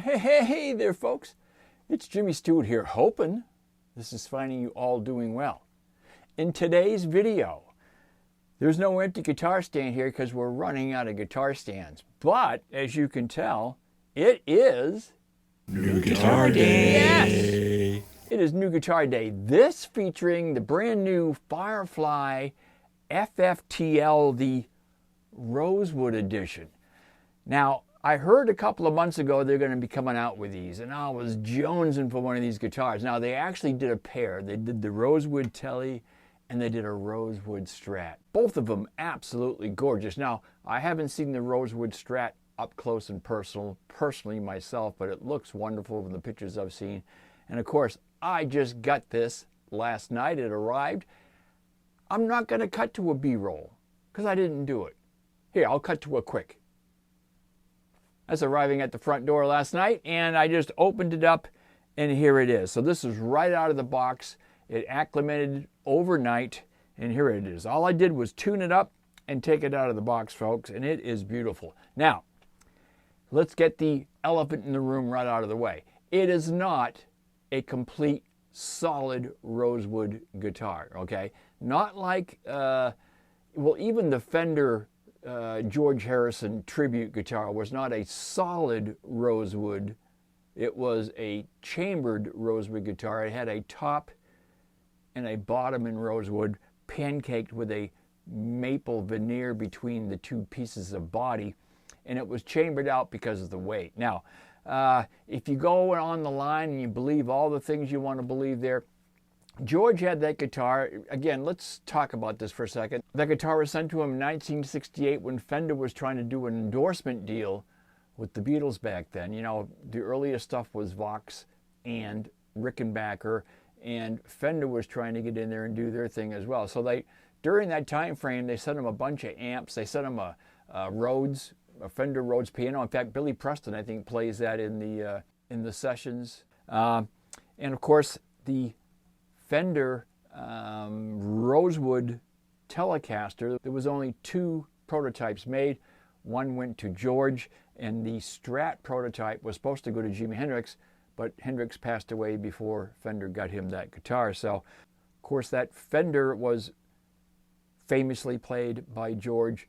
Hey there, folks. It's Jimmy Stewart here, hoping this is finding you all doing well. In today's video, there's no empty guitar stand here because we're running out of guitar stands. But, as you can tell, it is New Guitar Day. Yes! It is New Guitar Day. This featuring the brand new Firefly FFTL, the Rosewood edition. Now, I heard a couple of months ago they're going to be coming out with these, and I was jonesing for one of these guitars. Now, they actually did a pair. They did the Rosewood Tele, and they did a Rosewood Strat. Both of them absolutely gorgeous. Now, I haven't seen the Rosewood Strat up close and personally myself, but it looks wonderful from the pictures I've seen. And of course, I just got this last night. It arrived. I'm not going to cut to a B-roll because I didn't do it. Here, I'll cut to a quick. That's arriving at the front door last night, and I just opened it up, and here it is. So this is right out of the box. It acclimated overnight, and here it is. All I did was tune it up and take it out of the box, folks, and it is beautiful. Now, let's get the elephant in the room right out of the way. It is not a complete, solid Rosewood guitar, okay? Not like, well, even the Fender George Harrison tribute guitar was not a solid Rosewood. It was a chambered Rosewood guitar. It had a top and a bottom in Rosewood, pancaked with a maple veneer between the two pieces of body, and it was chambered out because of the weight. Now, if you go on the line and you believe all the things you want to believe there, George had that guitar. Again, let's talk about this for a second. That guitar was sent to him in 1968 when Fender was trying to do an endorsement deal with the Beatles back then. You know, the earliest stuff was Vox and Rickenbacker, and Fender was trying to get in there and do their thing as well. So during that time frame, they sent him a bunch of amps. They sent him a Rhodes, a Fender Rhodes piano. In fact, Billy Preston, I think, plays that in the sessions. And of course, the Fender Rosewood Telecaster. There was only 2 prototypes made. One went to George, and the Strat prototype was supposed to go to Jimi Hendrix, but Hendrix passed away before Fender got him that guitar. So, of course, that Fender was famously played by George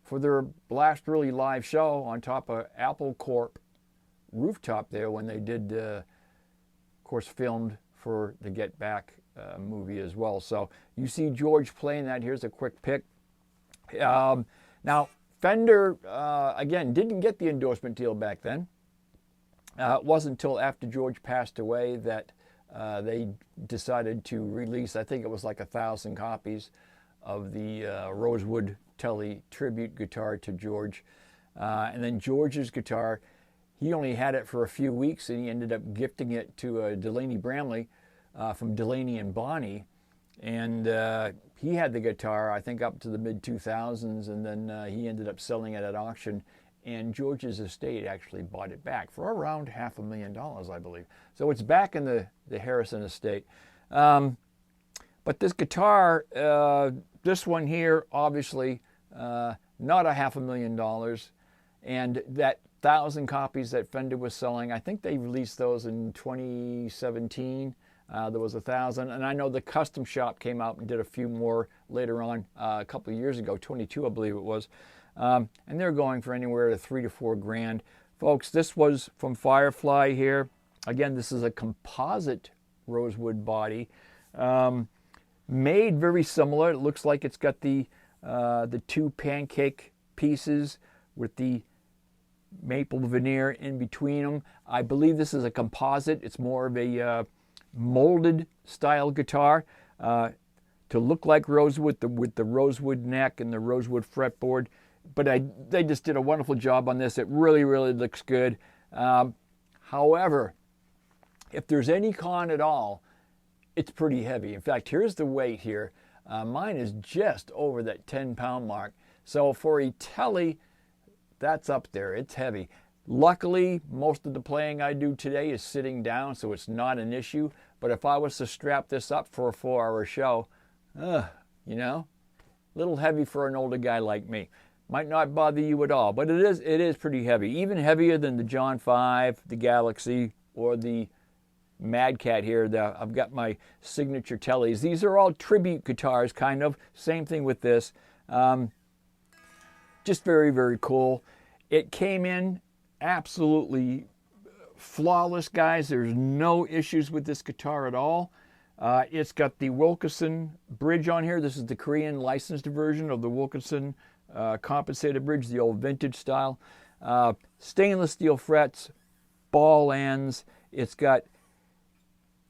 for their last really live show on top of Apple Corp rooftop there when they did, of course, filmed for the Get Back movie as well. So you see George playing that. Here's a quick pick. Now, Fender, again, didn't get the endorsement deal back then. It wasn't until after George passed away that they decided to release, I think it was like 1,000 copies of the Rosewood Tele tribute guitar to George. And then George's guitar, he only had it for a few weeks, and he ended up gifting it to Delaney Bramley from Delaney and Bonnie. And he had the guitar, I think, up to the mid-2000s, and then he ended up selling it at auction. And George's estate actually bought it back for around $500,000, I believe. So it's back in the Harrison estate. But this guitar, this one here, obviously not $500,000. And that 1,000 copies that Fender was selling, I think they released those in 2017. There was 1,000, and I know the Custom Shop came out and did a few more later on, a couple of years ago, 22 I believe it was, and they're going for anywhere to $3,000 to $4,000. Folks, this was from Firefly here. Again, this is a composite Rosewood body, made very similar. It looks like it's got the 2 pancake pieces with the maple veneer in between them. I believe this is a composite. It's more of a molded style guitar to look like Rosewood with the Rosewood neck and the Rosewood fretboard. But they just did a wonderful job on this. It really, really looks good. However, if there's any con at all, it's pretty heavy. In fact, here's the weight here. Mine is just over that 10-pound mark. So for a Tele, that's up there. It's heavy. Luckily, most of the playing I do today is sitting down, so it's not an issue. But if I was to strap this up for a 4-hour show, you know, a little heavy for an older guy like me. might not bother you at all, but it is pretty heavy, even heavier than the John 5, the Galaxy, or the Mad Cat here. I've got my signature Teles. These are all tribute guitars, kind of. Same thing with this. Just very, very cool. It came in absolutely flawless, guys. There's no issues with this guitar at all. It's got the Wilkinson bridge on here. This is the Korean licensed version of the Wilkinson compensated bridge, the old vintage style. Stainless steel frets, ball ends. It's got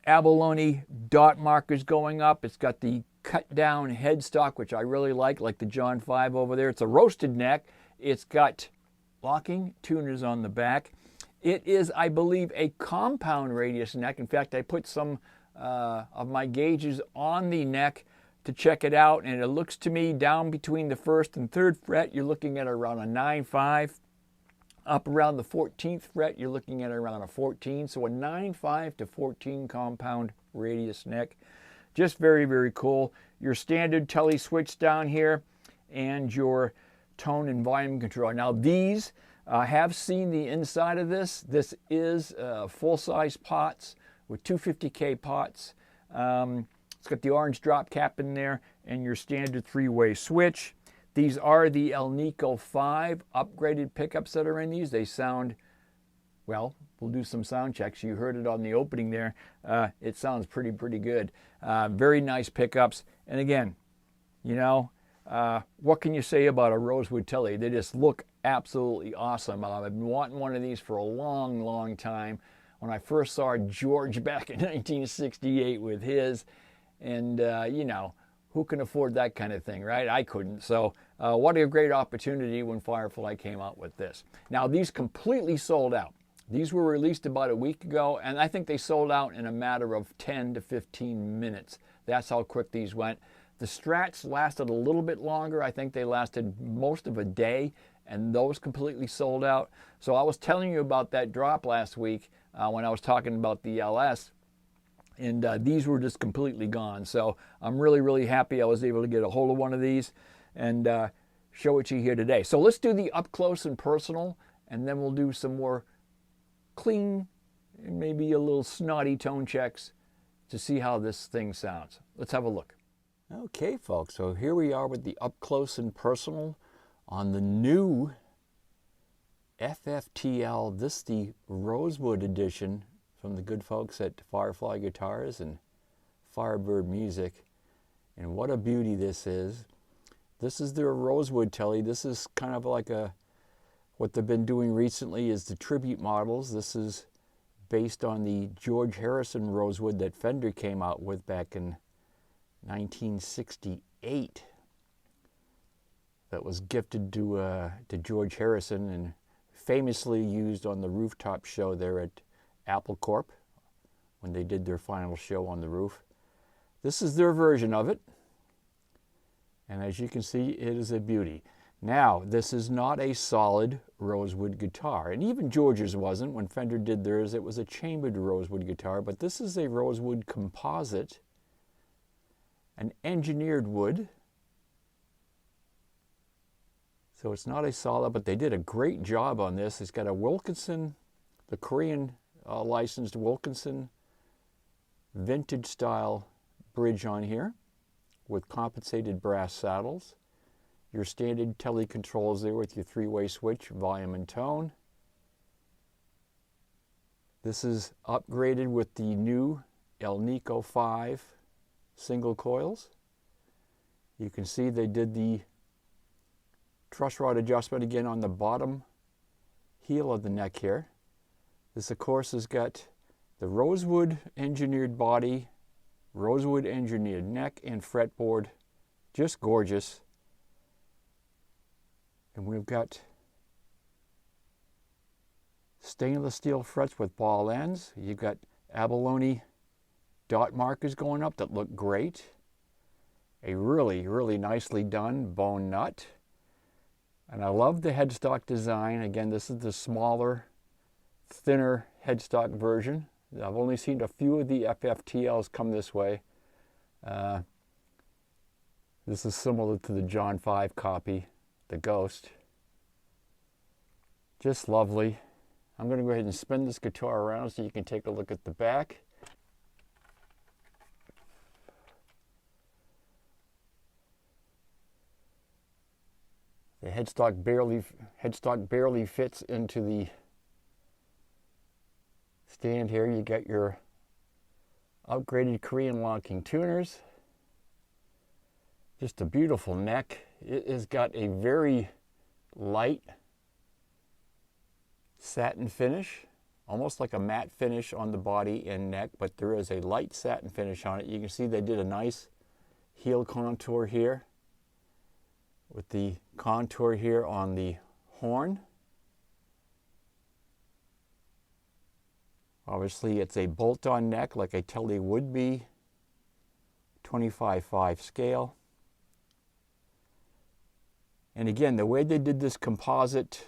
abalone dot markers going up. It's got the cut down headstock, which I really like the John 5 over there. It's a roasted neck. It's got locking tuners on the back. It is, I believe, a compound radius neck. In fact, I put some of my gauges on the neck to check it out, and it looks to me down between the 1st and 3rd fret, you're looking at around a 9.5. Up around the 14th fret, you're looking at around a 14. So a 9.5 to 14 compound radius neck. Just very, very cool. Your standard Tele switch down here and your tone and volume control. Now these, have seen the inside of this. This is full-size pots with 250K pots. It's got the orange drop cap in there and your standard 3-way switch. These are the Alnico 5 upgraded pickups that are in these. They sound, well, we'll do some sound checks. You heard it on the opening there. It sounds pretty good. Very nice pickups. And again, you know, what can you say about a Rosewood Tele? They just look absolutely awesome. I've been wanting one of these for a long time. When I first saw George back in 1968 with his, and you know, who can afford that kind of thing, right? I couldn't. So what a great opportunity when Firefly came out with this. Now these completely sold out. These were released about a week ago, and I think they sold out in a matter of 10 to 15 minutes. That's how quick these went. The Strats lasted a little bit longer. I think they lasted most of a day, and those completely sold out. So I was telling you about that drop last week when I was talking about the LS, and these were just completely gone. So I'm really happy I was able to get a hold of one of these and show it to you here today. So let's do the up close and personal, and then we'll do some more clean and maybe a little snotty tone checks to see how this thing sounds. Let's have a look. Okay, folks, so here we are with the up close and personal on the new FFTL. This is the Rosewood edition from the good folks at Firefly Guitars and Firebird Music. And what a beauty this is. This is their Rosewood Tele. This is kind of like what they've been doing recently is the tribute models. This is based on the George Harrison Rosewood that Fender came out with back in 1968. That was gifted to George Harrison and famously used on the rooftop show there at Apple Corp when they did their final show on the roof. This is their version of it, and as you can see, it is a beauty. Now, this is not a solid Rosewood guitar, and even George's wasn't. When Fender did theirs, it was a chambered Rosewood guitar, but this is a Rosewood composite, an engineered wood. So it's not a solid, but they did a great job on this. It's got a Wilkinson, the Korean licensed Wilkinson vintage style bridge on here with compensated brass saddles. Your standard Tele controls there with your 3-way switch, volume and tone. This is upgraded with the new Alnico 5 single coils. You can see they did the truss rod adjustment again on the bottom heel of the neck here. This, of course, has got the Rosewood engineered body, Rosewood engineered neck and fretboard. Just gorgeous. And we've got stainless steel frets with ball ends. You've got abalone dot markers going up that look great. A really nicely done bone nut. And I love the headstock design. Again, this is the smaller, thinner headstock version. I've only seen a few of the FFTLs come this way. This is similar to the John 5 copy the Ghost. Just lovely. I'm going to go ahead and spin this guitar around so you can take a look at the back. The headstock barely fits into the stand here. You got your upgraded Korean locking tuners. Just a beautiful neck. It has got a very light satin finish, almost like a matte finish on the body and neck, but there is a light satin finish on it. You can see they did a nice heel contour here with the contour here on the horn. Obviously it's a bolt-on neck like a Tele would be, 25/5 scale. And again, the way they did this composite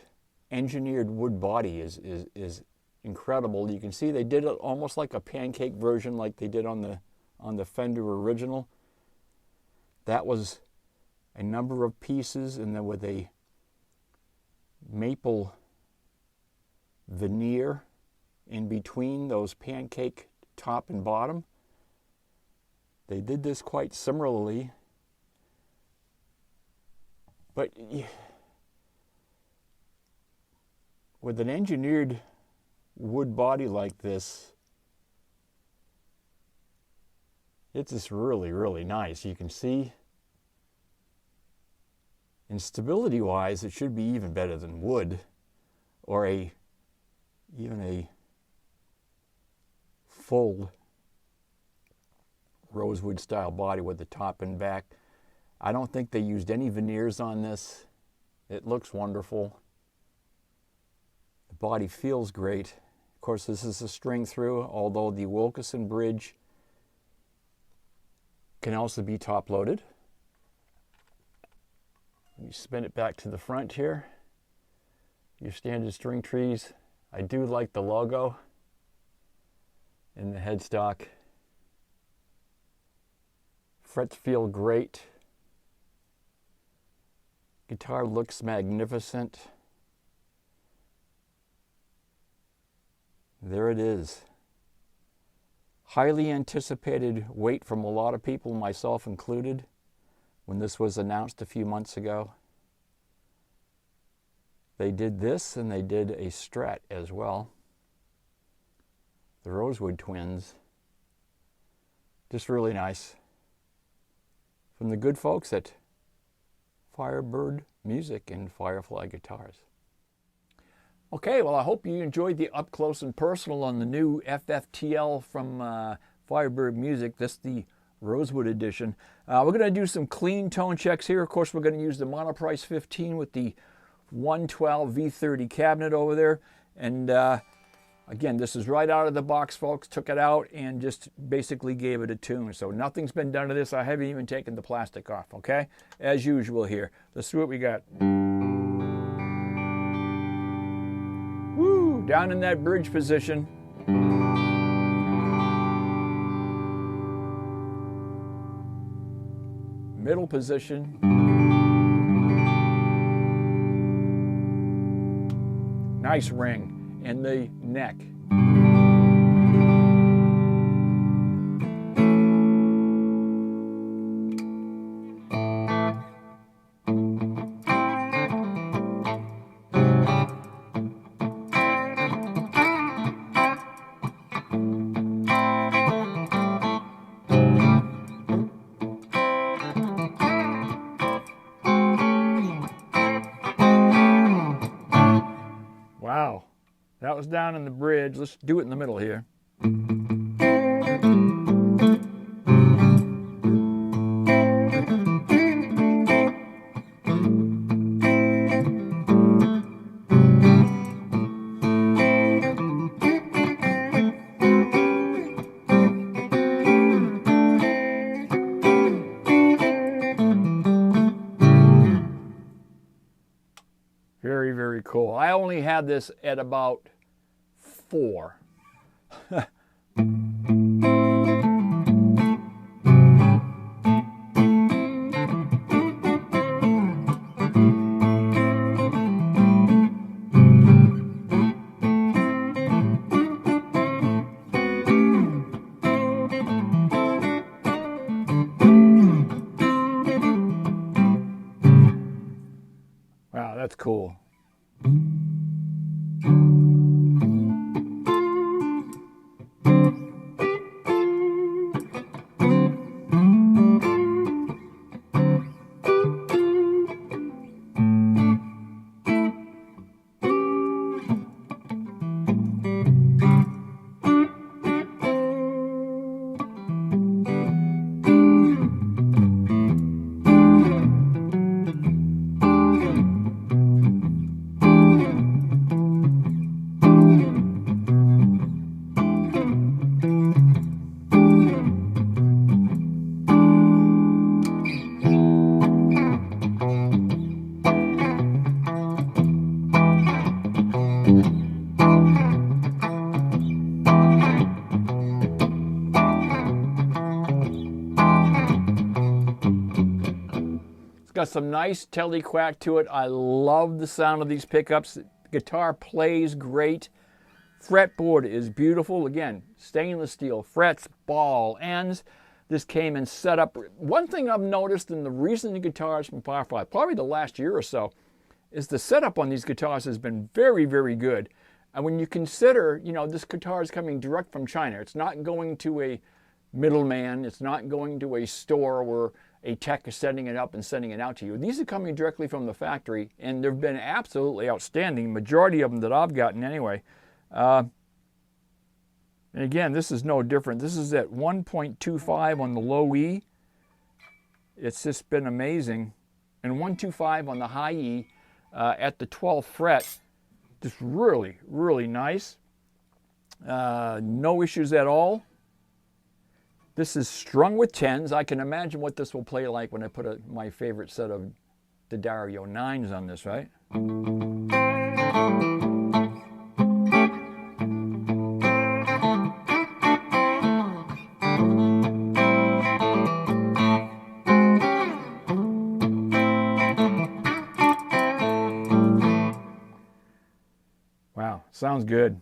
engineered wood body is incredible. You can see they did it almost like a pancake version like they did on the Fender original. That was a number of pieces, and then with a maple veneer in between those pancake top and bottom. They did this quite similarly, but with an engineered wood body like this, it's just really, really nice. You can see, and stability wise, it should be even better than wood, or even a full rosewood style body with the top and back. I don't think they used any veneers on this. It looks wonderful. The body feels great. Of course, this is a string through, although the Wilkinson bridge can also be top loaded. You spin it back to the front here. Your standard string trees. I do like the logo in the headstock. Frets feel great. Guitar looks magnificent. There it is. Highly anticipated wait from a lot of people, myself included, when this was announced a few months ago. They did this and they did a Strat as well. The Rosewood twins. Just really nice. From the good folks at Firebird Music and Firefly Guitars. Okay, well, I hope you enjoyed the up close and personal on the new FFTL from Firebird Music. This is the Rosewood edition. We're going to do some clean tone checks here. Of course, we're going to use the Monoprice 15 with the 112 V30 cabinet over there. And again, this is right out of the box, folks. Took it out and just basically gave it a tune. So nothing's been done to this. I haven't even taken the plastic off, okay? As usual here. Let's see what we got. Woo! Down in that bridge position. Middle position. Nice ring in the neck. Wow, that was down in the bridge. Let's do it in the middle here. Very, very cool. I only had this at about 4. That's cool. Got some nice Tele quack to it. I love the sound of these pickups. The guitar plays great. Fretboard is beautiful. Again, stainless steel frets, ball ends. This came in set up. One thing I've noticed in the recent guitars from Firefly, probably the last year or so, is the setup on these guitars has been very, very good. And when you consider, you know, this guitar is coming direct from China. It's not going to a middleman. It's not going to a store where a tech is setting it up and sending it out to you. These are coming directly from the factory, and they've been absolutely outstanding. Majority of them that I've gotten anyway. And again, this is no different. This is at 1.25 on the low E. It's just been amazing. And 125 on the high E at the 12th fret. Just really, really nice. No issues at all. This is strung with 10s. I can imagine what this will play like when I put my favorite set of D'Addario 9s on this, right? Wow, sounds good.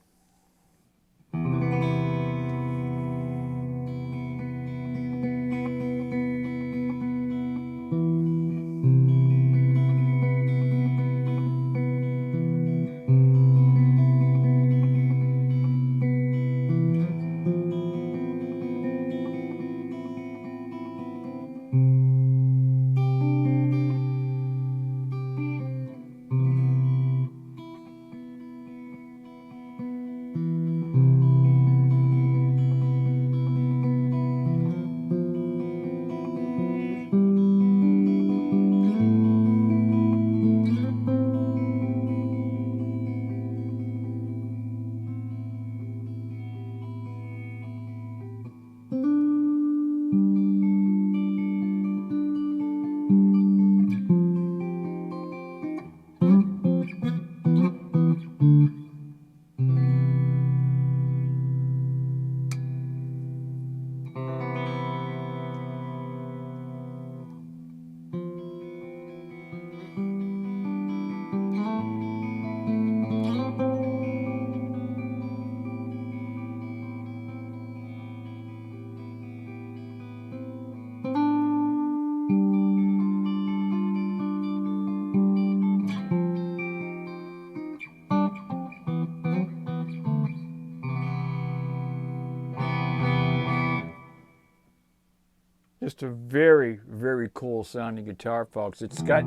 Just a very, very cool sounding guitar, folks. It's got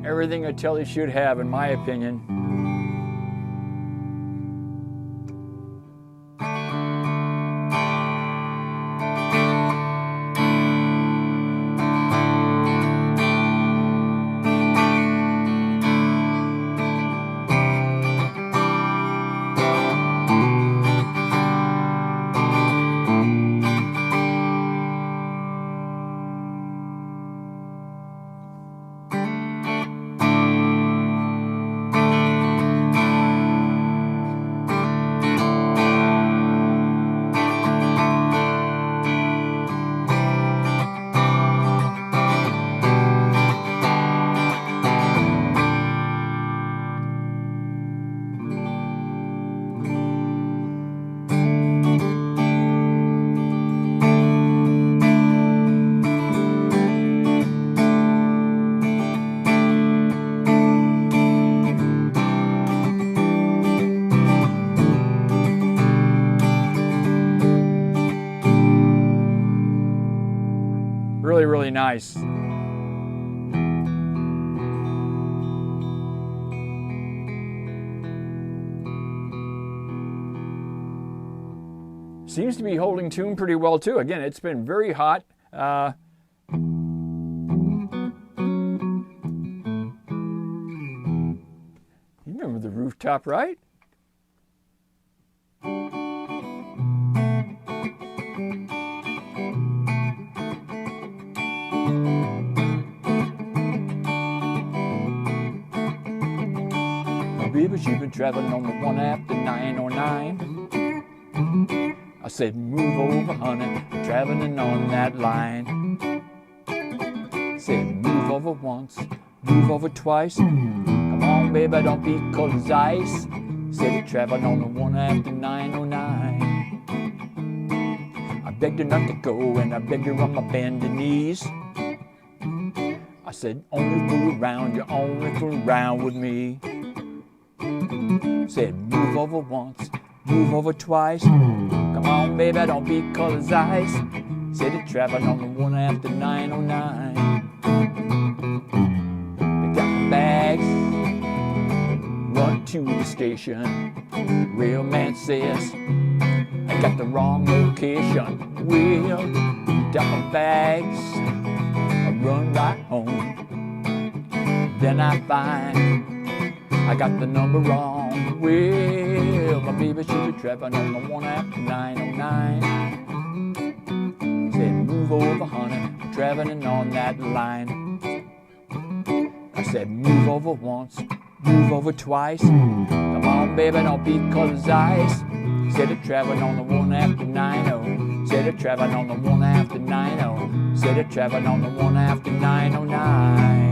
everything a Tele should have, in my opinion. really nice. Seems to be holding tune pretty well too. Again, it's been very hot. You remember the rooftop, right? My baby, she been traveling on the one after 909. I said, move over, honey, traveling on that line. Said, move over once, move over twice. Come on, baby, don't be cold as ice. Said, traveling on the one after 909. I begged her not to go, and I begged her on my bended knees. I said, only fool around, you only fool around with me. Said, move over once, move over twice. Come on, baby, don't be cold as ice. Said it traveling on the one after 909. Picked up my bags, run to the station. Real man says, I got the wrong location. Well, picked up my bags, I run right home. Then I find I got the number wrong. Well, my baby, she was traveling on the one after 909. Said, move over, honey, I'm traveling on that line. I said, move over once, move over twice. Come on, baby, don't be cold as ice. Said it traveling on the one after 90. Said it traveling on the one after 90. Said it traveling on the one after 909.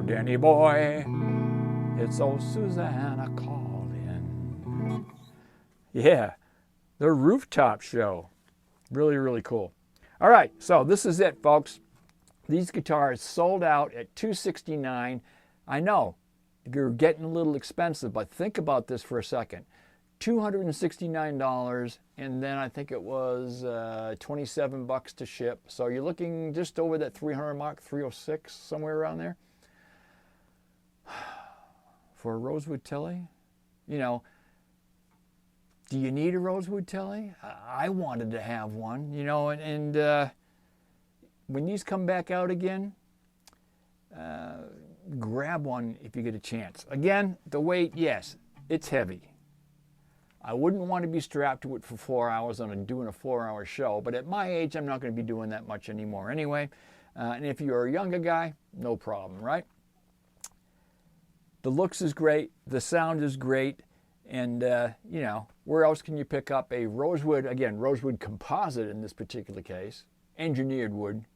Danny boy, it's old Susanna calling. Yeah, the rooftop show. Really, really cool. All right, so this is it, folks. These guitars sold out at $269. I know you're getting a little expensive, but think about this for a second. $269, and then I think it was $27 to ship. So you're looking just over that 300 mark, 306, somewhere around there. For a Rosewood Tele, you know, do you need a Rosewood Tele? I wanted to have one, you know, and when these come back out again, grab one if you get a chance. Again, the weight, yes, it's heavy. I wouldn't want to be strapped to it for 4 hours on doing a 4-hour show, but at my age, I'm not going to be doing that much anymore anyway. And if you're a younger guy, no problem, right? The looks is great, the sound is great, and you know, where else can you pick up a Rosewood, again, Rosewood composite in this particular case, engineered wood,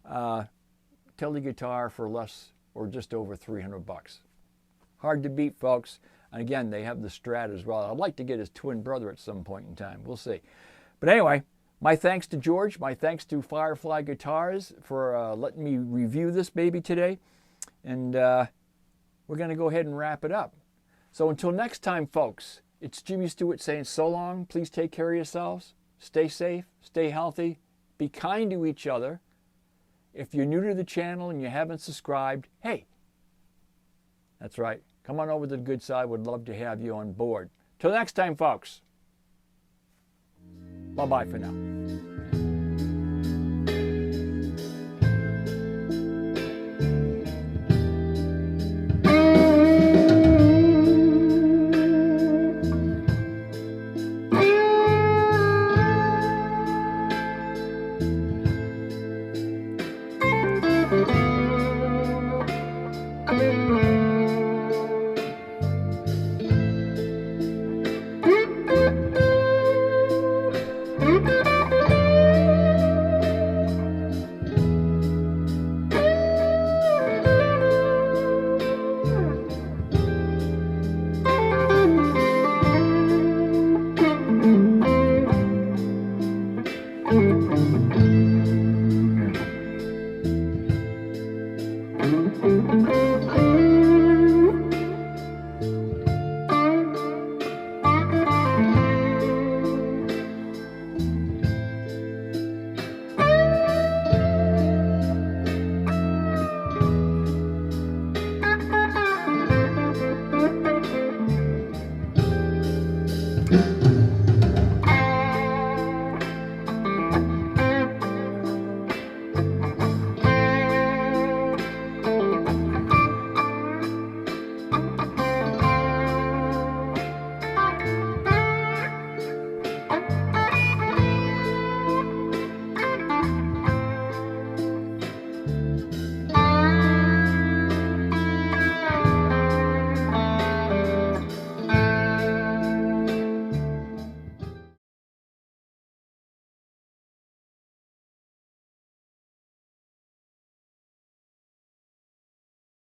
Tele guitar for less or just over $300. Hard to beat, folks. And again, they have the Strat as well. I'd like to get his twin brother at some point in time. We'll see. But anyway, my thanks to George, my thanks to Firefly Guitars for letting me review this baby today. And we're going to go ahead and wrap it up. So until next time, folks, it's Jimmy Stewart saying so long. Please take care of yourselves. Stay safe. Stay healthy. Be kind to each other. If you're new to the channel and you haven't subscribed, hey, that's right. Come on over to the good side. Would love to have you on board. Till next time, folks. Bye-bye for now.